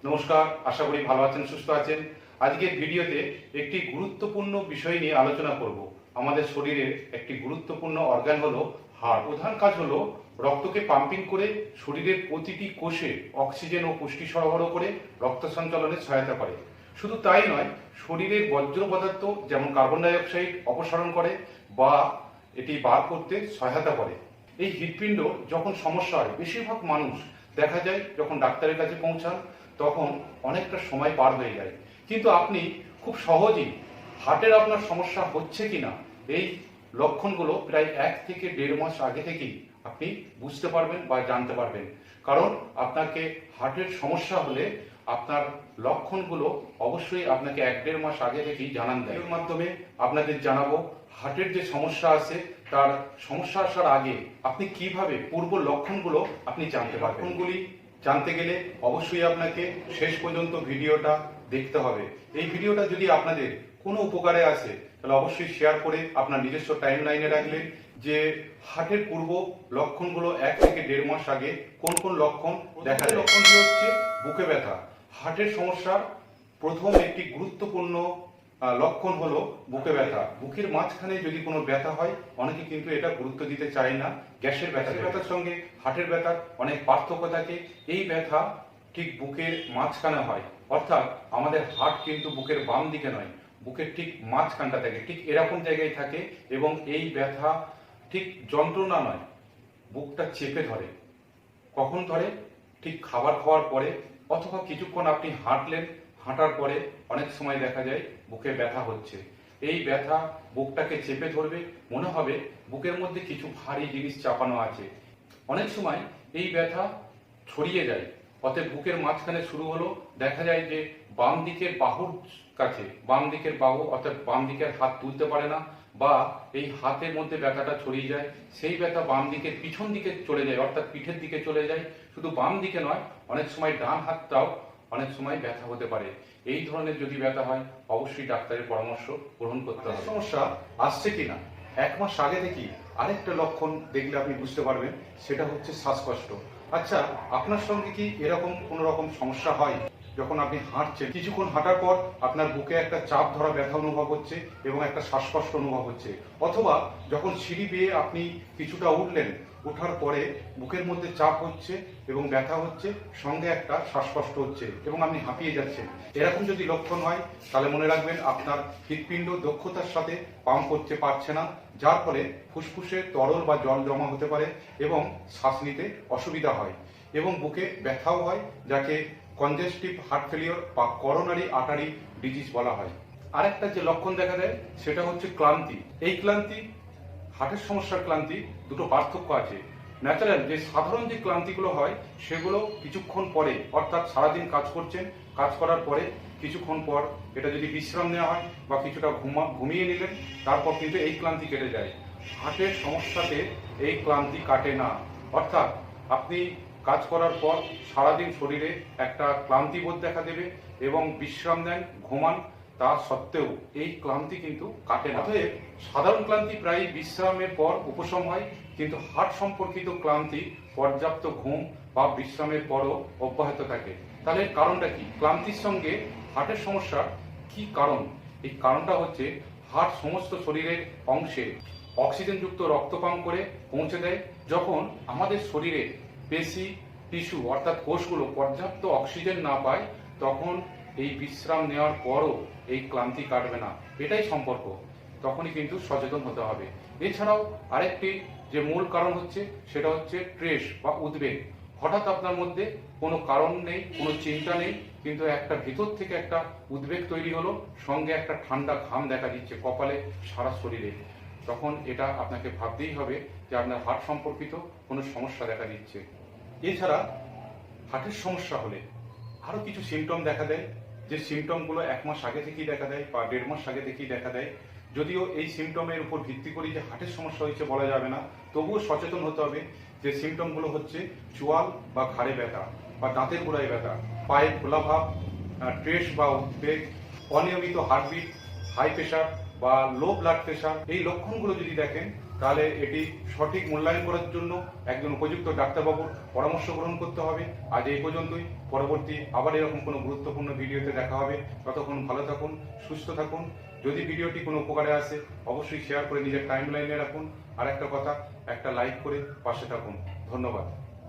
নমস্কার, আশা করি ভালো আছেন, সুস্থ আছেন। আজকের ভিডিওতে একটি গুরুত্বপূর্ণ বিষয় নিয়ে আলোচনা করব। আমাদের শরীরের একটি গুরুত্বপূর্ণ অর্গান হলো হার্ট। প্রধান কাজ হলো রক্তকে পাম্পিং করে শরীরের প্রতিটি কোষে অক্সিজেন ও পুষ্টি সরবরাহ করে রক্ত সঞ্চালনে সহায়তা করে। শুধু তাই নয়, শরীরের বর্জ্য পদার্থ যেমন কার্বন ডাই অক্সাইড অপসারণ করে বা এটি বার করতে সহায়তা করে। এই হৃৎপিণ্ড যখন সমস্যা হয়, বেশিরভাগ মানুষ দেখা যায় যখন ডাক্তারের কাছে পৌঁছান তখন অনেকটা সময় পার হয়ে যায়। কিন্তু আপনি খুব সহজেই হার্টের আপনার সমস্যা হচ্ছে কিনা এই লক্ষণগুলো প্রায় 1 থেকে 1.5 মাস আগে থেকেই আপনি বুঝতে পারবেন বা জানতে পারবেন। কারণ আপনাকে হার্টের সমস্যা হলে আপনার লক্ষণগুলো অবশ্যই আপনাকে 1-1.5 মাস আগে থেকেই জানান দেয়। এর মাধ্যমে আপনাদের জানাবো হার্টের যে সমস্যা আছে তার সমস্যা আসার আগে আপনি কিভাবে পূর্ব লক্ষণগুলো আপনি জানতে পারবেন। লক্ষণগুলি জানতে গেলে অবশ্যই আপনাকে শেষ পর্যন্ত ভিডিওটা দেখতে হবে। এই ভিডিওটা যদি আপনাদের কোনো উপকারে আসে তাহলে অবশ্যই শেয়ার করে আপনার নিজস্ব টাইম লাইনে রাখলেন যে হার্টের পূর্ব লক্ষণগুলো 1 থেকে 1.5 মাস আগে কোন কোন লক্ষণ দেখা যায়। লক্ষণটি হচ্ছে বুকে ব্যথা। হার্টের সমস্যার প্রথম একটি গুরুত্বপূর্ণ লক্ষণ হলো বুকে ব্যথা। বুকের মাঝখানে যদি কোনো ব্যথা হয়, অনেকে কিন্তু এটা গুরুত্ব দিতে চায় না। গ্যাসের ব্যথার সঙ্গে হার্টের ব্যথার অনেক পার্থক্য থাকে। এই ব্যথা ঠিক বুকের মাঝখানে হয়, অর্থাৎ আমাদের হার্ট কিন্তু বুকের বাম দিকে নয়, বুকের ঠিক মাঝখানটা থাকে, ঠিক এরকম জায়গায় থাকে। এবং এই ব্যথা ঠিক যন্ত্রণা নয়, বুকটা চেপে ধরে। কখন ধরে? ঠিক খাবার খাওয়ার পরে অথবা কিছুক্ষণ আপনি হাঁটলেন, হাঁটার পরে অনেক সময় দেখা যায় বুকে ব্যথা হচ্ছে। এই ব্যথা বুকটাকে চেপে ধরবে, মনে হবে বুকের মধ্যে কিছু ভারী জিনিস চাপানো আছে। অনেক সময় এই ব্যথা ছড়িয়ে যায়, অতএব বুকের মাঝখানে শুরু হলো, দেখা যায় যে বাম দিকের বাহুর কাছে, বাম দিকের বাহু অর্থাৎ বাম দিকের হাত তুলতে পারে না, বা এই হাতের মধ্যে ব্যথাটা ছড়িয়ে যায়। সেই ব্যথা বাম দিকের পিছন দিকে চলে যায়, অর্থাৎ পিঠের দিকে চলে যায়। শুধু বাম দিকে নয়, অনেক সময় ডান হাতটাও অনেক সময় ব্যথা হতে পারে। এই ধরনের যদি ব্যথা হয় অবশ্যই ডাক্তারের পরামর্শ গ্রহণ করতে হবে। সমস্যা আসছে কিনা 1 মাস আগে থেকেই আরেকটা লক্ষণ দেখলে আপনি বুঝতে পারবেন, সেটা হচ্ছে শ্বাসকষ্ট। আচ্ছা, আপনার সঙ্গে কি এরকম কোনো রকম সমস্যা হয়? যখন আপনি হাঁটছেন, কিছুক্ষণ হাঁটার পর আপনার বুকে একটা চাপ ধরা ব্যথা অনুভব হচ্ছে এবং একটা শ্বাসকষ্ট অনুভব হচ্ছে, অথবা যখন সিঁড়ি বেয়ে আপনি কিছুটা উঠলেন, ওঠার পরে বুকের মধ্যে চাপ হচ্ছে এবং ব্যথা হচ্ছে, সঙ্গে একটা শ্বাসকষ্ট হচ্ছে এবং আপনি হাঁপিয়ে যাচ্ছেন। এরকম যদি লক্ষণ হয় তাহলে মনে রাখবেন আপনার হৃৎপিণ্ড দক্ষতার সাথে পাম্প করতে পারছে না, যার ফলে ফুসফুসে তরল বা জল জমা হতে পারে এবং শ্বাস নিতে অসুবিধা হয় এবং বুকে ব্যথাও হয়, যাকে কনজেস্টিভ হার্ট ফেলিওর বা করোনারি আর্টারি ডিজিজ বলা হয়। আরেকটা যে লক্ষণ দেখা দেয় সেটা হচ্ছে ক্লান্তি। এই ক্লান্তি, হার্টের সমস্যার ক্লান্তি, দুটো পার্থক্য আছে। ন্যাচারাল যে সাধারণ যে ক্লান্তিগুলো হয় সেগুলো কিছুক্ষণ পরে, অর্থাৎ সারাদিন কাজ করছেন, কাজ করার পরে কিছুক্ষণ পর এটা যদি বিশ্রাম নেওয়া হয় বা কিছুটা ঘুমিয়ে নিলেন, তারপর কিন্তু এই ক্লান্তি কেটে যায়। হার্টের সমস্যাতে এই ক্লান্তি কাটে না, অর্থাৎ আপনি কাজ করার পর সারাদিন শরীরে একটা ক্লান্তিবোধ দেখা দেবে এবং বিশ্রাম নেন, ঘুমান, তা সত্ত্বেও এই ক্লান্তি কিন্তু কাটে না। অতএব সাধারণ ক্লান্তি প্রায় বিশ্রামের পর উপশম হয়, কিন্তু হার্ট সম্পর্কিত ক্লান্তি পর্যাপ্ত ঘুম বা বিশ্রামের পরও অব্যাহত থাকে। তাহলে কারণটা কি? ক্লান্তির সঙ্গে হার্টের সমস্যার কি কারণ? এই কারণটা হচ্ছে হার্ট সমস্ত শরীরের অংশে অক্সিজেনযুক্ত রক্ত পাম্প করে পৌঁছে দেয়। যখন আমাদের শরীরে পেশি, টিস্যু অর্থাৎ কোষগুলো পর্যাপ্ত অক্সিজেন না পায়, তখন এই বিশ্রাম নেওয়ার পরও এই ক্লান্তি কাটবে না। এটাই সম্পর্ক, তখনই কিন্তু সচেতন হতে হবে। এছাড়াও আরেকটি যে মূল কারণ হচ্ছে সেটা হচ্ছে স্ট্রেস বা উদ্বেগ। হঠাৎ আপনার মধ্যে কোনো কারণ নেই, কোনো চিন্তা নেই, কিন্তু একটা ভিতর থেকে একটা উদ্বেগ তৈরি হলো, সঙ্গে একটা ঠান্ডা ঘাম দেখা দিচ্ছে কপালে, সারা শরীরে, তখন এটা আপনাকে ভাবতেই হবে যে আপনার হার্ট সম্পর্কিত কোনো সমস্যা দেখা দিচ্ছে। এছাড়া হার্টের সমস্যা হলে আরো কিছু সিমটম দেখা দেয়, যে সিমটমগুলো 1 মাস আগে থেকেই দেখা দেয় বা 1.5 মাস আগে থেকেই দেখা দেয়। যদিও এই সিমটমের উপর ভিত্তি করে যে হার্টের সমস্যা হয়েছে বলা যাবে না, তবুও সচেতন হতে হবে। যে সিমটমগুলো হচ্ছে চোয়াল বা ঘাড়ে ব্যথা বা দাঁতের গোড়ায় ব্যথা, পায়ে ফোলাভাব, ট্রেস বা উদ্বেগ, অনিয়মিত হার্টবিট, হাই প্রেশার বা লো ব্লাড প্রেশার। এই লক্ষণগুলো যদি দেখেন তাহলে এটি সঠিক মূল্যায়ন করার জন্য একজন উপযুক্ত ডাক্তারবাবুর পরামর্শ গ্রহণ করতে হবে। আজ এই পর্যন্তই। পরবর্তী আবার এরকম কোনো গুরুত্বপূর্ণ ভিডিওতে দেখা হবে। ততক্ষণ ভালো থাকুন, সুস্থ থাকুন। যদি ভিডিওটি কোনো উপকারে আসে অবশ্যই শেয়ার করে নিজের টাইমলাইনে রাখুন। আর একটা কথা, একটা লাইক করে পাশে থাকুন। ধন্যবাদ।